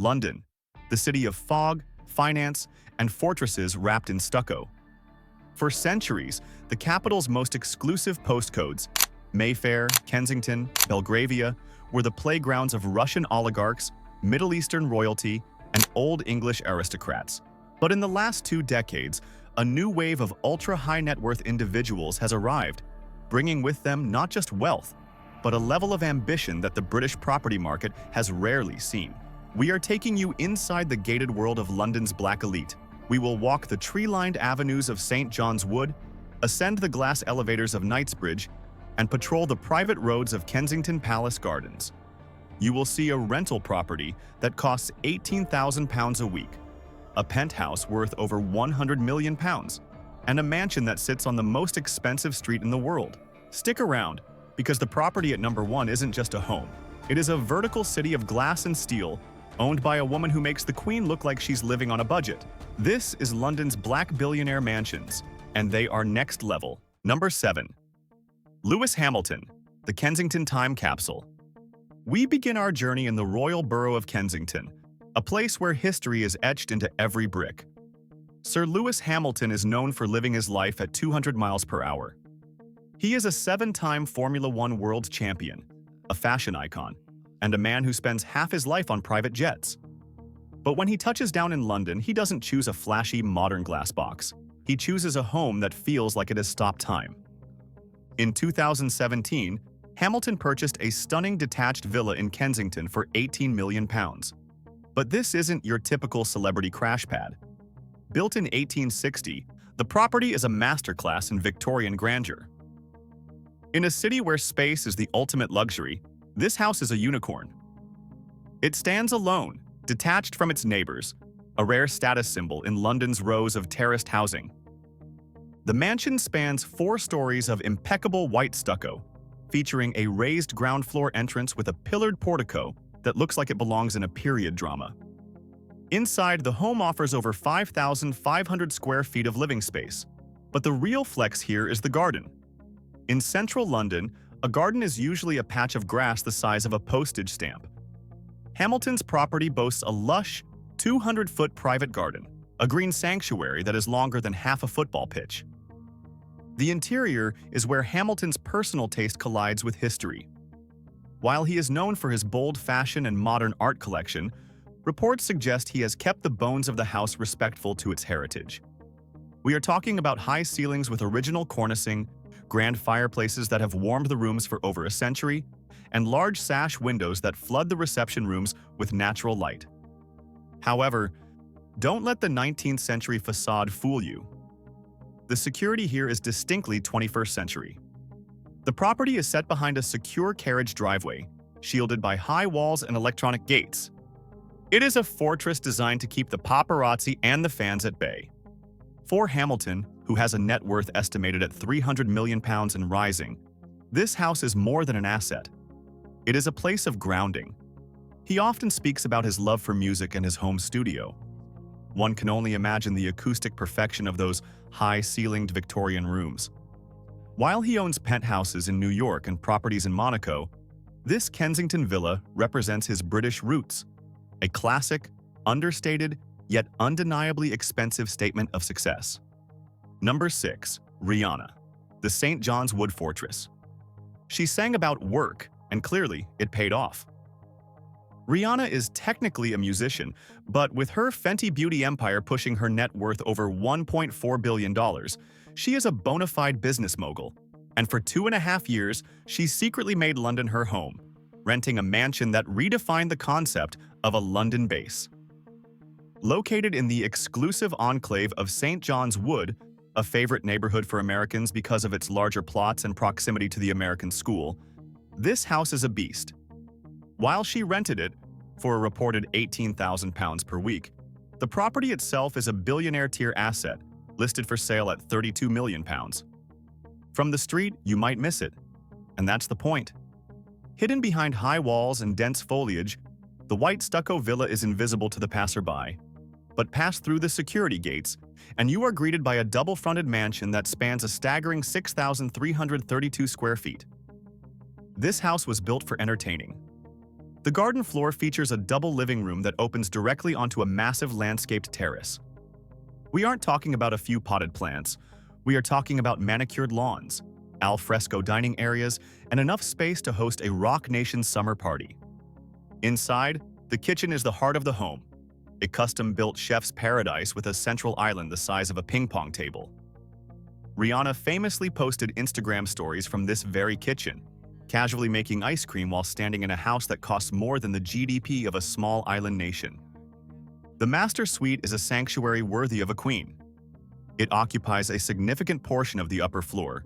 London, the city of fog, finance, and fortresses wrapped in stucco. For centuries, the capital's most exclusive postcodes, Mayfair, Kensington, Belgravia, were the playgrounds of Russian oligarchs, Middle Eastern royalty, and Old English aristocrats. But in the last 2 decades, a new wave of ultra-high net worth individuals has arrived, bringing with them not just wealth, but a level of ambition that the British property market has rarely seen. We are taking you inside the gated world of London's black elite. We will walk the tree-lined avenues of St. John's Wood, ascend the glass elevators of Knightsbridge, and patrol the private roads of Kensington Palace Gardens. You will see a rental property that costs £18,000 a week, a penthouse worth over £100 million, and a mansion that sits on the most expensive street in the world. Stick around, because the property at number 1 isn't just a home. It is a vertical city of glass and steel, owned by a woman who makes the Queen look like she's living on a budget. This is London's Black Billionaire Mansions, and they are next level. Number 7. Lewis Hamilton, the Kensington Time Capsule. We begin our journey in the Royal Borough of Kensington, a place where history is etched into every brick. Sir Lewis Hamilton is known for living his life at 200 miles per hour. He is a 7-time Formula One world champion, a fashion icon, and a man who spends half his life on private jets. But when he touches down in London, he doesn't choose a flashy modern glass box. He chooses a home that feels like it has stopped time. In 2017, Hamilton purchased a stunning detached villa in Kensington for £18 million. But this isn't your typical celebrity crash pad. Built in 1860, the property is a masterclass in Victorian grandeur. In a city where space is the ultimate luxury, this house is a unicorn. It stands alone, detached from its neighbors, a rare status symbol in London's rows of terraced housing. The mansion spans 4 stories of impeccable white stucco, featuring a raised ground floor entrance with a pillared portico that looks like it belongs in a period drama. Inside, the home offers over 5,500 square feet of living space, but the real flex here is the garden. In central London, a garden is usually a patch of grass the size of a postage stamp. Hamilton's property boasts a lush, 200-foot private garden, a green sanctuary that is longer than half a football pitch. The interior is where Hamilton's personal taste collides with history. While he is known for his bold fashion and modern art collection, reports suggest he has kept the bones of the house respectful to its heritage. We are talking about high ceilings with original cornicing, grand fireplaces that have warmed the rooms for over a century, and large sash windows that flood the reception rooms with natural light. However, don't let the 19th century facade fool you. The security here is distinctly 21st century. The property is set behind a secure carriage driveway, shielded by high walls and electronic gates. It is a fortress designed to keep the paparazzi and the fans at bay. For Hamilton, who has a net worth estimated at £300 million and rising, this house is more than an asset. It is a place of grounding. He often speaks about his love for music and his home studio. One can only imagine the acoustic perfection of those high-ceilinged Victorian rooms. While he owns penthouses in New York and properties in Monaco, this Kensington villa represents his British roots, a classic, understated, yet undeniably expensive statement of success. Number 6. Rihanna, the St. John's Wood Fortress. She sang about work, and clearly, it paid off. Rihanna is technically a musician, but with her Fenty beauty empire pushing her net worth over $1.4 billion, she is a bona fide business mogul. And for 2.5 years, she secretly made London her home, renting a mansion that redefined the concept of a London base. Located in the exclusive enclave of St. John's Wood, a favorite neighborhood for Americans because of its larger plots and proximity to the American school, this house is a beast. While she rented it for a reported £18,000 per week, the property itself is a billionaire-tier asset, listed for sale at £32 million. From the street, you might miss it, and that's the point. Hidden behind high walls and dense foliage, the white stucco villa is invisible to the passerby. But pass through the security gates, and you are greeted by a double-fronted mansion that spans a staggering 6,332 square feet. This house was built for entertaining. The garden floor features a double living room that opens directly onto a massive landscaped terrace. We aren't talking about a few potted plants. We are talking about manicured lawns, al fresco dining areas, and enough space to host a Rock Nation summer party. Inside, the kitchen is the heart of the home, a custom-built chef's paradise with a central island the size of a ping-pong table. Rihanna famously posted Instagram stories from this very kitchen, casually making ice cream while standing in a house that costs more than the GDP of a small island nation. The master suite is a sanctuary worthy of a queen. It occupies a significant portion of the upper floor,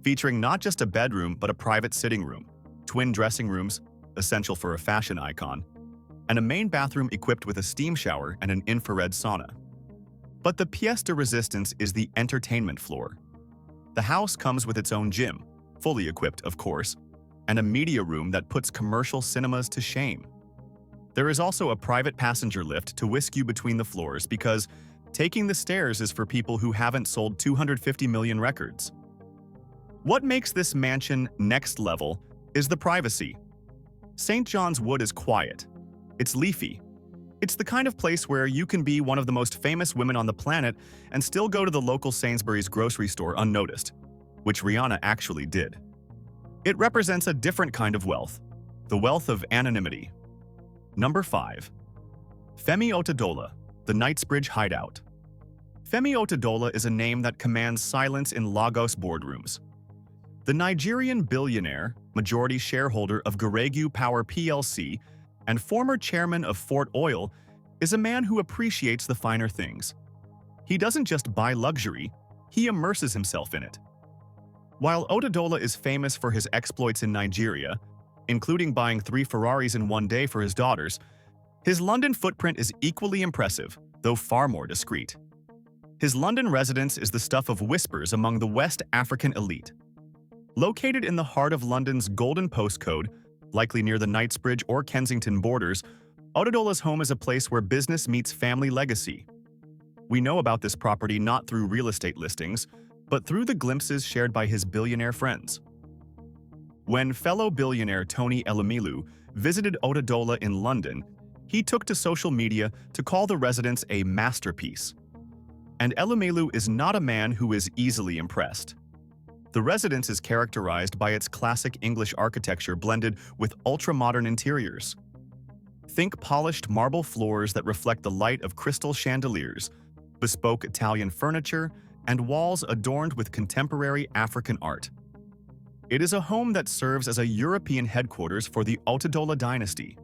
featuring not just a bedroom but a private sitting room, twin dressing rooms, essential for a fashion icon, and a main bathroom equipped with a steam shower and an infrared sauna. But the pièce de résistance is the entertainment floor. The house comes with its own gym, fully equipped, of course, and a media room that puts commercial cinemas to shame. There is also a private passenger lift to whisk you between the floors because taking the stairs is for people who haven't sold 250 million records. What makes this mansion next level is the privacy. St. John's Wood is quiet. It's leafy. It's the kind of place where you can be one of the most famous women on the planet and still go to the local Sainsbury's grocery store unnoticed, which Rihanna actually did. It represents a different kind of wealth, the wealth of anonymity. Number 5. Femi Otedola, the Knightsbridge hideout. Femi Otedola is a name that commands silence in Lagos boardrooms. The Nigerian billionaire, majority shareholder of Geregu Power plc, and former chairman of Fort Oil, is a man who appreciates the finer things. He doesn't just buy luxury, he immerses himself in it. While Otedola is famous for his exploits in Nigeria, including buying 3 Ferraris in one day for his daughters, his London footprint is equally impressive, though far more discreet. His London residence is the stuff of whispers among the West African elite. Located in the heart of London's golden postcode, likely near the Knightsbridge or Kensington borders, Otedola's home is a place where business meets family legacy. We know about this property not through real estate listings, but through the glimpses shared by his billionaire friends. When fellow billionaire Tony Elumelu visited Otedola in London, he took to social media to call the residence a masterpiece. And Elumelu is not a man who is easily impressed. The residence is characterized by its classic English architecture blended with ultra-modern interiors. Think polished marble floors that reflect the light of crystal chandeliers, bespoke Italian furniture, and walls adorned with contemporary African art. It is a home that serves as a European headquarters for the Otedola dynasty.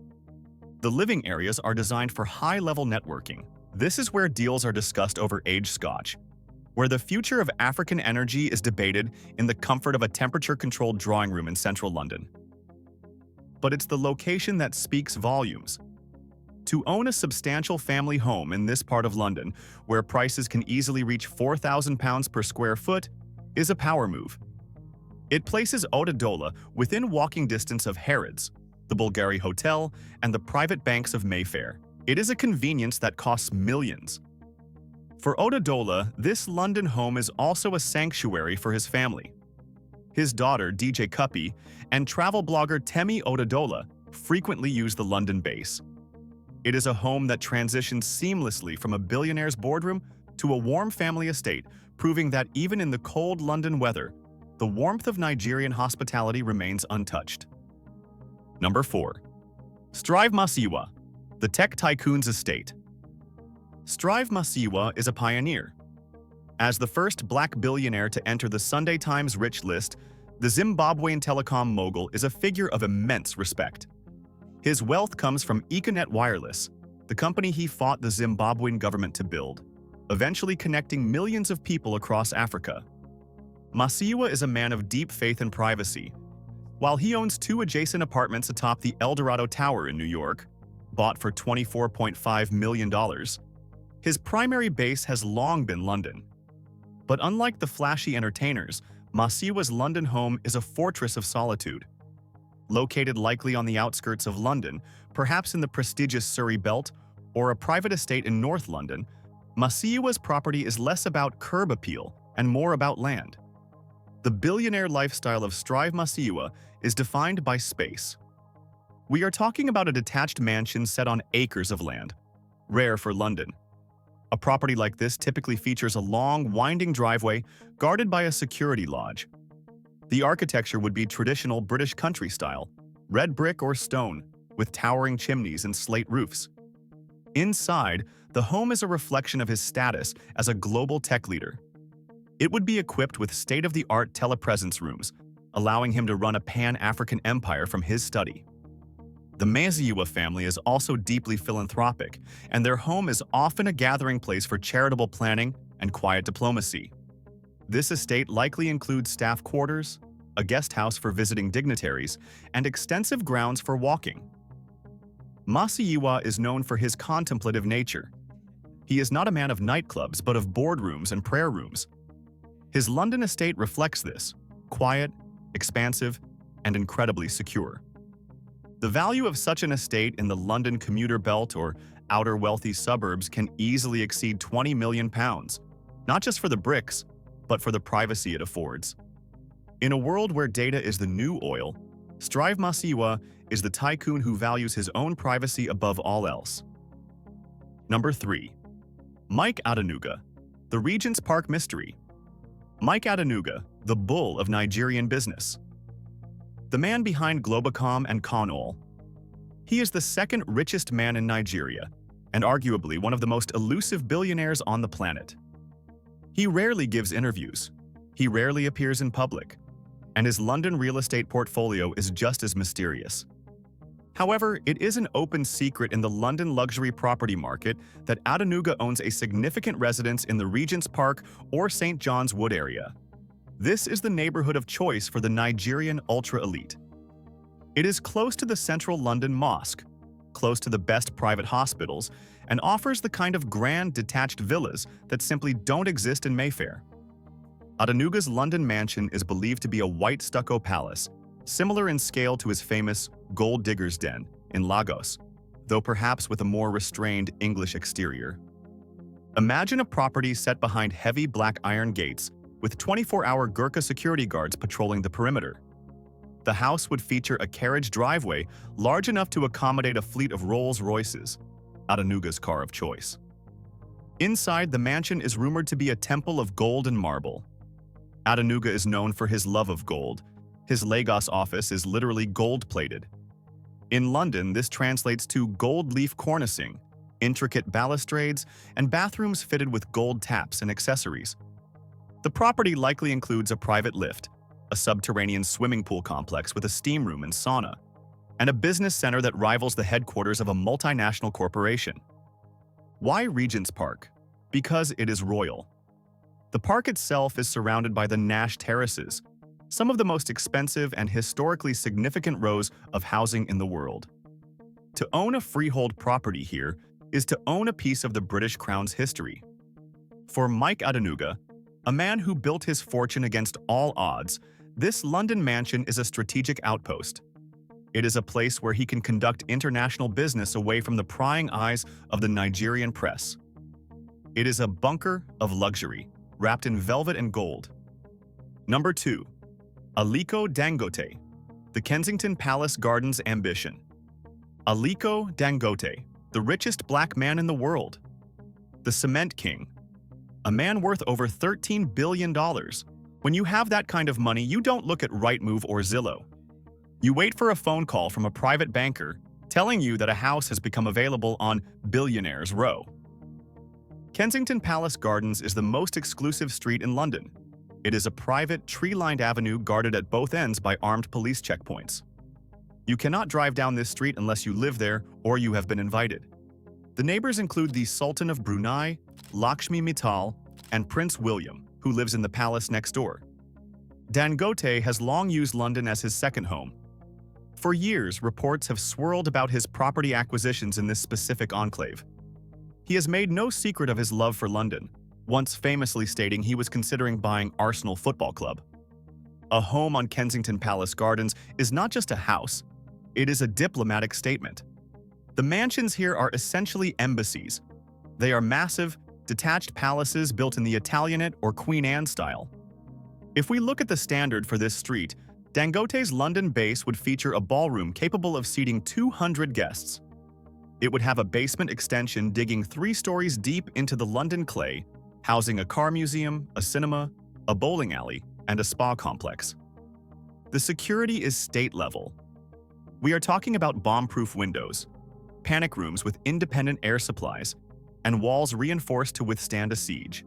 The living areas are designed for high-level networking. This is where deals are discussed over aged scotch, where the future of African energy is debated in the comfort of a temperature-controlled drawing room in central London. But it's the location that speaks volumes. To own a substantial family home in this part of London, where prices can easily reach £4,000 per square foot, is a power move. It places Otedola within walking distance of Harrods, the Bulgari Hotel, and the private banks of Mayfair. It is a convenience that costs millions. For Otedola, this London home is also a sanctuary for his family. His daughter, DJ Cuppy, and travel blogger Femi Otedola frequently use the London base. It is a home that transitions seamlessly from a billionaire's boardroom to a warm family estate, proving that even in the cold London weather, the warmth of Nigerian hospitality remains untouched. Number 4. Strive Masiyiwa, the tech tycoon's estate. Strive Masiyiwa is a pioneer. As the first black billionaire to enter the Sunday Times Rich list, the Zimbabwean telecom mogul is a figure of immense respect. His wealth comes from Econet Wireless, the company he fought the Zimbabwean government to build, eventually connecting millions of people across Africa. Masiyiwa is a man of deep faith and privacy. While he owns 2 adjacent apartments atop the El Dorado Tower in New York, bought for $24.5 million, his primary base has long been London. But unlike the flashy entertainers, Masiyiwa's London home is a fortress of solitude. Located likely on the outskirts of London, perhaps in the prestigious Surrey Belt, or a private estate in North London, Masiyiwa's property is less about curb appeal and more about land. The billionaire lifestyle of Strive Masiyiwa is defined by space. We are talking about a detached mansion set on acres of land, rare for London. A property like this typically features a long, winding driveway guarded by a security lodge. The architecture would be traditional British country style, red brick or stone, with towering chimneys and slate roofs. Inside, the home is a reflection of his status as a global tech leader. It would be equipped with state-of-the-art telepresence rooms, allowing him to run a pan-African empire from his study. The Masiyiwa family is also deeply philanthropic, and their home is often a gathering place for charitable planning and quiet diplomacy. This estate likely includes staff quarters, a guest house for visiting dignitaries, and extensive grounds for walking. Masiyiwa is known for his contemplative nature. He is not a man of nightclubs, but of boardrooms and prayer rooms. His London estate reflects this: quiet, expansive, and incredibly secure. The value of such an estate in the London commuter belt or outer wealthy suburbs can easily exceed £20 million, not just for the bricks, but for the privacy it affords. In a world where data is the new oil, Strive Masiyiwa is the tycoon who values his own privacy above all else. Number 3. Mike Adenuga, the Regent's Park Mystery. Mike Adenuga, the bull of Nigerian business. The man behind Globacom and Con-Oil. He is the second richest man in Nigeria, and arguably one of the most elusive billionaires on the planet. He rarely gives interviews, he rarely appears in public, and his London real estate portfolio is just as mysterious. However, it is an open secret in the London luxury property market that Adenuga owns a significant residence in the Regent's Park or St. John's Wood area. This is the neighborhood of choice for the Nigerian ultra-elite. It is close to the central London Mosque, close to the best private hospitals, and offers the kind of grand detached villas that simply don't exist in Mayfair. Adenuga's London mansion is believed to be a white stucco palace, similar in scale to his famous Gold Digger's Den in Lagos, though perhaps with a more restrained English exterior. Imagine a property set behind heavy black iron gates with 24-hour Gurkha security guards patrolling the perimeter. The house would feature a carriage driveway large enough to accommodate a fleet of Rolls-Royces, Adenuga's car of choice. Inside, the mansion is rumored to be a temple of gold and marble. Adenuga is known for his love of gold. His Lagos office is literally gold-plated. In London, this translates to gold leaf cornicing, intricate balustrades, and bathrooms fitted with gold taps and accessories. The property likely includes a private lift, a subterranean swimming pool complex with a steam room and sauna, and a business center that rivals the headquarters of a multinational corporation. Why Regent's Park? Because it is royal. The park itself is surrounded by the Nash Terraces, some of the most expensive and historically significant rows of housing in the world. To own a freehold property here is to own a piece of the British Crown's history. For Mike Adenuga, a man who built his fortune against all odds, this London mansion is a strategic outpost. It is a place where he can conduct international business away from the prying eyes of the Nigerian press. It is a bunker of luxury, wrapped in velvet and gold. Number 2. Aliko Dangote, the Kensington Palace Gardens ambition. Aliko Dangote, the richest black man in the world. The Cement King. A man worth over $13 billion. When you have that kind of money, you don't look at Rightmove or Zillow. You wait for a phone call from a private banker telling you that a house has become available on Billionaires Row. Kensington Palace Gardens is the most exclusive street in London. It is a private, tree-lined avenue guarded at both ends by armed police checkpoints. You cannot drive down this street unless you live there or you have been invited. The neighbors include the Sultan of Brunei, Lakshmi Mittal, and Prince William, who lives in the palace next door. Dangote has long used London as his second home. For years, reports have swirled about his property acquisitions in this specific enclave. He has made no secret of his love for London, once famously stating he was considering buying Arsenal Football Club. A home on Kensington Palace Gardens is not just a house, it is a diplomatic statement. The mansions here are essentially embassies. They are massive, detached palaces built in the Italianate or Queen Anne style. If we look at the standard for this street, Dangote's London base would feature a ballroom capable of seating 200 guests. It would have a basement extension digging 3 stories deep into the London clay, housing a car museum, a cinema, a bowling alley, and a spa complex. The security is state-level. We are talking about bomb-proof windows, panic rooms with independent air supplies, and walls reinforced to withstand a siege.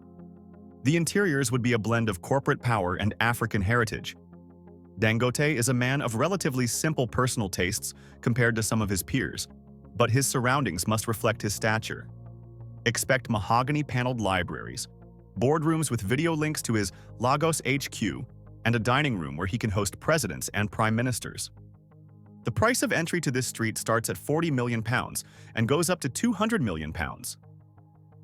The interiors would be a blend of corporate power and African heritage. Dangote is a man of relatively simple personal tastes compared to some of his peers, but his surroundings must reflect his stature. Expect mahogany-paneled libraries, boardrooms with video links to his Lagos HQ, and a dining room where he can host presidents and prime ministers. The price of entry to this street starts at £40 million and goes up to £200 million.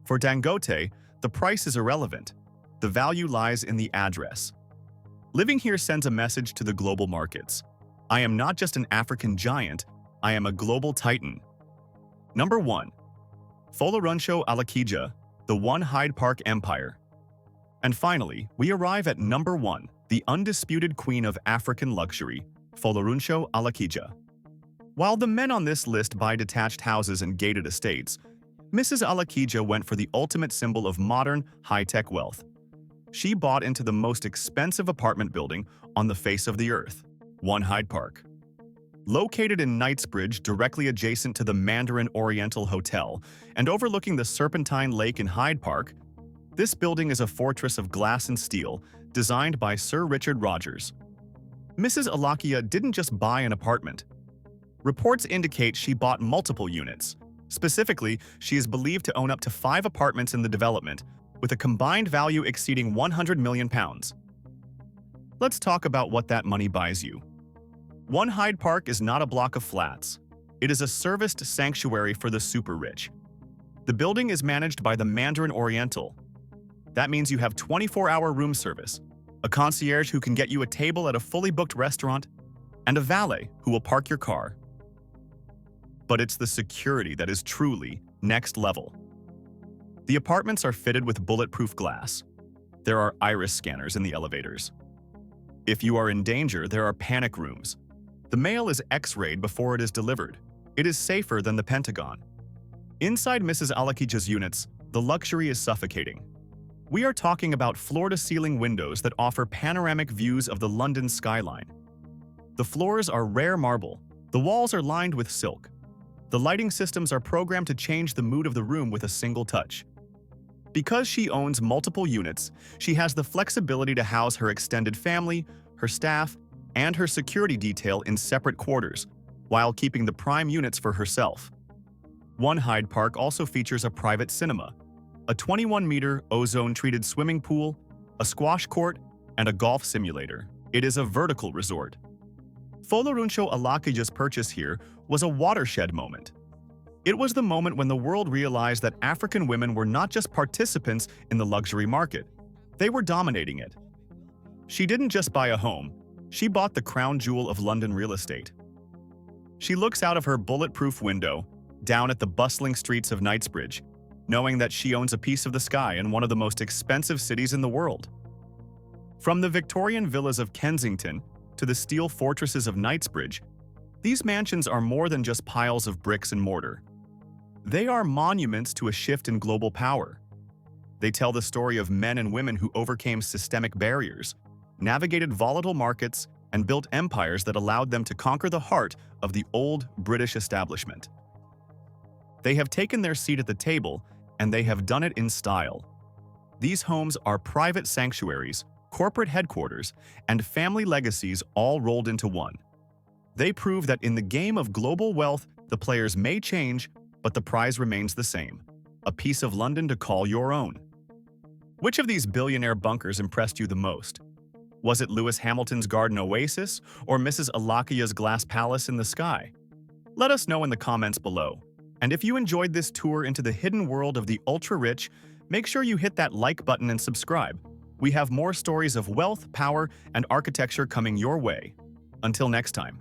For Dangote, the price is irrelevant. The value lies in the address. Living here sends a message to the global markets. I am not just an African giant, I am a global titan. Number 1. Folarin Alakija, the One Hyde Park Empire. And finally, we arrive at number 1, the undisputed queen of African luxury, Folarin Alakija. While the men on this list buy detached houses and gated estates, Mrs. Alakija went for the ultimate symbol of modern, high-tech wealth. She bought into the most expensive apartment building on the face of the earth, One Hyde Park. Located in Knightsbridge, directly adjacent to the Mandarin Oriental Hotel and overlooking the Serpentine Lake in Hyde Park, this building is a fortress of glass and steel designed by Sir Richard Rogers. Mrs. Alakija didn't just buy an apartment. Reports indicate she bought multiple units. Specifically, she is believed to own up to 5 apartments in the development, with a combined value exceeding £100 million. Let's talk about what that money buys you. One Hyde Park is not a block of flats. It is a serviced sanctuary for the super rich. The building is managed by the Mandarin Oriental. That means you have 24-hour room service, a concierge who can get you a table at a fully booked restaurant, and a valet who will park your car. But it's the security that is truly next level. The apartments are fitted with bulletproof glass. There are iris scanners in the elevators. If you are in danger, there are panic rooms. The mail is X-rayed before it is delivered. It is safer than the Pentagon. Inside Mrs. Alakija's units, the luxury is suffocating. We are talking about floor-to-ceiling windows that offer panoramic views of the London skyline. The floors are rare marble. The walls are lined with silk. The lighting systems are programmed to change the mood of the room with a single touch. Because she owns multiple units, she has the flexibility to house her extended family, her staff, and her security detail in separate quarters, while keeping the prime units for herself. One Hyde Park also features a private cinema, a 21-meter ozone-treated swimming pool, a squash court, and a golf simulator. It is a vertical resort. Folarin Alakija's purchase here was a watershed moment. It was the moment when the world realized that African women were not just participants in the luxury market, they were dominating it. She didn't just buy a home, she bought the crown jewel of London real estate. She looks out of her bulletproof window, down at the bustling streets of Knightsbridge, knowing that she owns a piece of the sky in one of the most expensive cities in the world. From the Victorian villas of Kensington to the steel fortresses of Knightsbridge, these mansions are more than just piles of bricks and mortar. They are monuments to a shift in global power. They tell the story of men and women who overcame systemic barriers, navigated volatile markets, and built empires that allowed them to conquer the heart of the old British establishment. They have taken their seat at the table, and they have done it in style. These homes are private sanctuaries, corporate headquarters, and family legacies all rolled into one. They prove that in the game of global wealth, the players may change, but the prize remains the same: a piece of London to call your own. Which of these billionaire bunkers impressed you the most? Was it Lewis Hamilton's garden oasis or Mrs. Alakija's glass palace in the sky? Let us know in the comments below. And if you enjoyed this tour into the hidden world of the ultra-rich, make sure you hit that like button and subscribe. We have more stories of wealth, power, and architecture coming your way. Until next time.